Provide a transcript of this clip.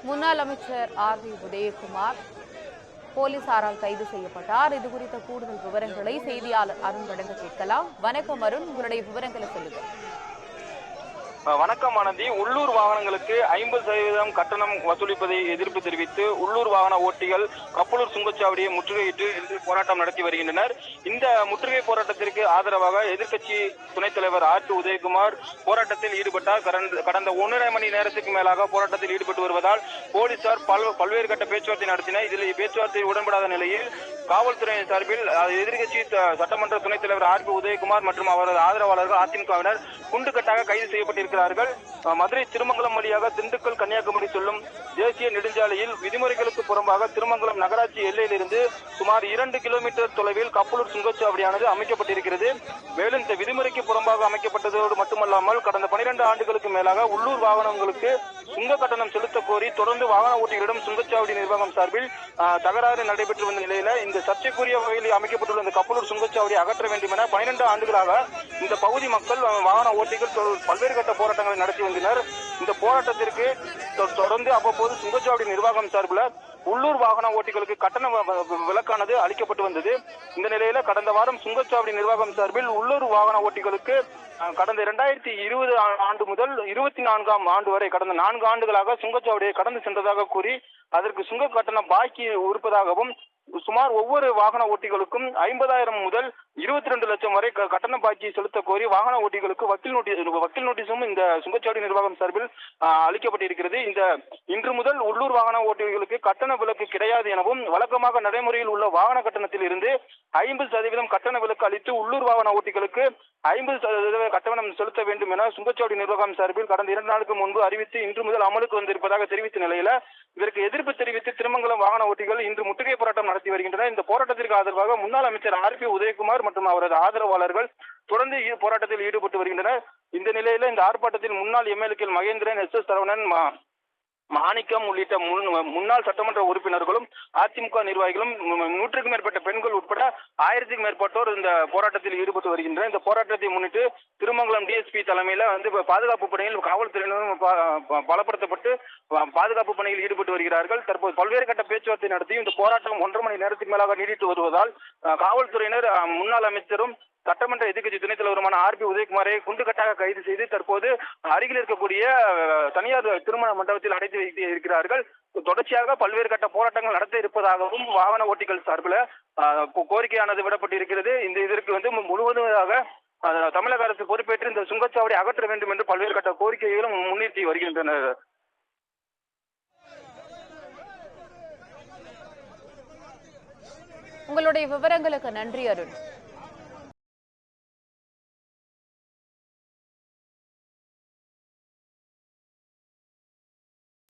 முன்னாள் அமைச்சர் ஆர்.வி. உதயகுமார் போலீசாரால் கைது செய்யப்பட்டார். இது குறித்த கூடுதல் விவரங்களை செய்தியாளர் அருண் வழங்க கேட்கலாம். வணக்கம் அருண், உங்களுடைய விவரங்களை சொல்லுங்க. வணக்கம் ஆனந்தி. உள்ளூர் வாகனங்களுக்கு 50% கட்டணம் வசூலிப்பதை எதிர்ப்பு தெரிவித்து உள்ளூர் வாகன ஓட்டிகள் கப்பலூர் சுங்கச்சாவடியை முற்றுகையிட்டு போராட்டம் நடத்தி வருகின்றனர். இந்த முற்றுகை போராட்டத்திற்கு ஆதரவாக எதிர்க்கட்சி துணைத் தலைவர் ஆர்.வி. உதயகுமார் போராட்டத்தில் ஈடுபட்டார். கடந்த 1.5 மணி நேரத்துக்கு மேலாக போராட்டத்தில் ஈடுபட்டு வருவதால் போலீசார் பல்வேறு கட்ட பேச்சுவார்த்தை நடத்தினர். இதில் பேச்சுவார்த்தை உடன்படாத நிலையில் காவல்துறையின் சார்பில் எதிர்க்கட்சி சட்டமன்ற துணைத் தலைவர் ஆர்.வி. உதயகுமார் மற்றும் அவரது ஆதரவாளர்கள் அதிமுகவினர் குண்டுகட்டாக கைது செய்யப்பட்டிருக்கிறார்கள். மதுரை திருமங்கலம் வழியாக திண்டுக்கல் கன்னியாகுமரி செல்லும் தேசிய நெடுஞ்சாலையில் விதிமுறைகளுக்கு புறம்பாக திருமங்கலம் நகராட்சி எல்லையிலிருந்து சுமார் 2 கிலோமீட்டர் தொலைவில் கப்பலூர் சுங்கச்சாவடியானது அமைக்கப்பட்டிருக்கிறது. மேலும் இந்த விதிமுறைக்கு புறம்பாக அமைக்கப்பட்டதோடு மட்டுமல்லாமல் கடந்த 12 ஆண்டுகளுக்கு மேலாக உள்ளூர் வாகனங்களுக்கு சுங்க கட்டணம் செலுத்த கோரி தொடர்ந்து வாகன ஓட்டிகளிடம் சுங்கச்சாவடி நிர்வாகம் சார்பில் தகராறு நடைபெற்று வந்த நிலையில இந்த சர்ச்சைக்குரிய வகையில் அமைக்கப்பட்டுள்ள இந்த கப்பலூர் சுங்கச்சாவடி அகற்ற வேண்டும் என 12 ஆண்டுகளாக இந்த பகுதி மக்கள் வாகன ஓட்டிகள் பல்வேறு கட்ட போராட்டங்களை நடத்தி வந்தனர். இந்த போராட்டத்திற்கு தொடர்ந்து அவ்வப்போது சுங்கச்சாவடி நிர்வாகம் சார்பில் உள்ளூர் வாகன ஓட்டிகளுக்கு கட்டண விலக்கானது அளிக்கப்பட்டு வந்தது. இந்த நிலையில கடந்த வாரம் சுங்கச்சாவடி நிர்வாகம் சார்பில் உள்ளூர் வாகன ஓட்டிகளுக்கு கடந்த 2020 ஆண்டு முதல் 24ஆம் ஆண்டு வரை கடந்த 4 ஆண்டுகளாக சுங்கச்சாவடியை கடந்து சென்றதாக கூறி அதற்கு சுங்க கட்டணம் பாக்கி இருப்பதாகவும் சுமார் ஒவ்வொரு வாகன ஓட்டிகளுக்கும் 50,000 முதல் 22 லட்சம் வரை கட்டண பாக்கி செலுத்த கோரி வாகன ஓட்டிகளுக்கு வக்கீல் நோட்டீஸும் இந்த சுங்கச்சாவடி நிர்வாகம் சார்பில் அளிக்கப்பட்டிருக்கிறது. இன்று முதல் உள்ளூர் வாகன ஓட்டிகளுக்கு கட்டண விலக்கு கிடையாது எனவும் வழக்கமாக நடைமுறையில் உள்ள வாகன கட்டணத்தில் இருந்து 50% கட்டண விலக்கு அளித்து உள்ளூர் வாகன ஓட்டிகளுக்கு 50% கட்டணம் செலுத்த வேண்டும் என சுங்கச்சாவடி நிர்வாகம் சார்பில் கடந்த 2 நாளுக்கு முன்பு அறிவித்து இன்று முதல் அமலுக்கு வந்திருப்பதாக தெரிவித்த நிலையில இதற்கு எதிர்ப்பு தெரிவித்து திருமங்கலம் வாகன ஓட்டிகள் இன்று முற்றுகை போராட்டம் நடத்தி வருகின்றனர். இந்த போராட்டத்திற்கு ஆதரவாக முன்னாள் அமைச்சர் ஆர்.வி. உதயகுமார் மற்றும் அவரது ஆதரவாளர்கள் தொடர்ந்து போராட்டத்தில் ஈடுபட்டு வருகின்றனர். இந்த நிலையில இந்த ஆர்ப்பாட்டத்தில் முன்னாள் எம்எல்ஏக்கள் மகேந்திரன், எஸ்.எஸ். சரவணன், மாணிக்கம் உள்ளிட்ட முன்னாள் சட்டமன்ற உறுப்பினர்களும் அதிமுக நிர்வாகிகளும் 100க்கும் மேற்பட்ட பெண்கள் உட்பட 1000க்கும் மேற்பட்டோர் இந்த போராட்டத்தில் ஈடுபட்டு வருகின்றனர். இந்த போராட்டத்தை முன்னிட்டு திருமங்கலம் டிஎஸ்பி தலைமையில பாதுகாப்பு பணியில் காவல்துறையினரும் பலப்படுத்தப்பட்டு பாதுகாப்பு பணியில் ஈடுபட்டு வருகிறார்கள். தற்போது பல்வேறு கட்ட பேச்சுவார்த்தை நடத்தியும் இந்த போராட்டம் 1.5 மணி நேரத்துக்கு மேலாக நீடித்து வருவதால் காவல்துறையினர் முன்னாள் அமைச்சரும் சட்டமன்ற எதிர்க்கட்சி துணைத் தலைவருமான ஆர்.வி. உதயகுமாரை குண்டுகட்டாக கைது செய்து தற்போது அருகில் இருக்கக்கூடிய தனியார் திருமண மண்டபத்தில் அடைத்து வைத்து இருக்கிறார்கள். தொடர்ச்சியாக பல்வேறு கட்ட போராட்டங்கள் நடத்த இருப்பதாகவும் வாகன ஓட்டிகள் சார்பில் கோரிக்கையானது விடப்பட்டிருக்கிறது. இதற்கு முழுவதுமாக தமிழக அரசு பொறுப்பேற்று இந்த சுங்கச்சாவடி அகற்ற வேண்டும் என்று பல்வேறு கட்ட கோரிக்கைகளும் முன்னிறுத்தி வருகின்றனர். உங்களுடைய விவரங்களுக்கு நன்றி அருண்.